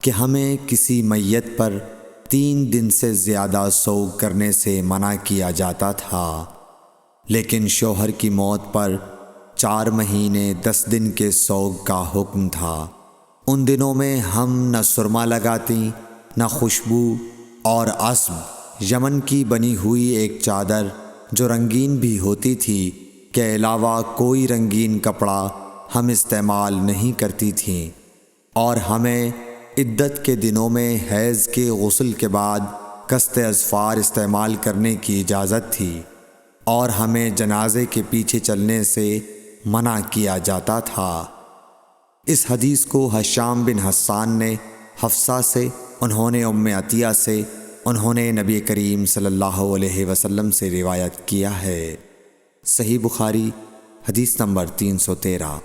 کہ ہمیں کسی میت پر 3 دن سے زیادہ سوگ کرنے سے منع کیا جاتا تھا، لیکن شوہر کی موت پر 4 مہینے 10 دن کے سوگ کا حکم تھا۔ ان دنوں میں ہم نہ سرما لگاتی، نہ خوشبو اور عصب، یمن کی بنی ہوئی ایک چادر جو رنگین بھی ہوتی تھی کے علاوہ کوئی رنگین کپڑا ہم استعمال نہیں کرتی تھیں، اور ہمیں عدت کے دنوں میں حیض کے غسل کے بعد قصت اظفار استعمال کرنے کی اجازت تھی، اور ہمیں جنازے کے پیچھے چلنے سے منع کیا جاتا تھا۔ اس حدیث کو ہشام بن حسان نے حفصہ سے، انہوں نے ام عطیہ سے، انہوں نے نبی کریم صلی اللہ علیہ وسلم سے روایت کیا ہے۔ صحیح بخاری حدیث نمبر 313۔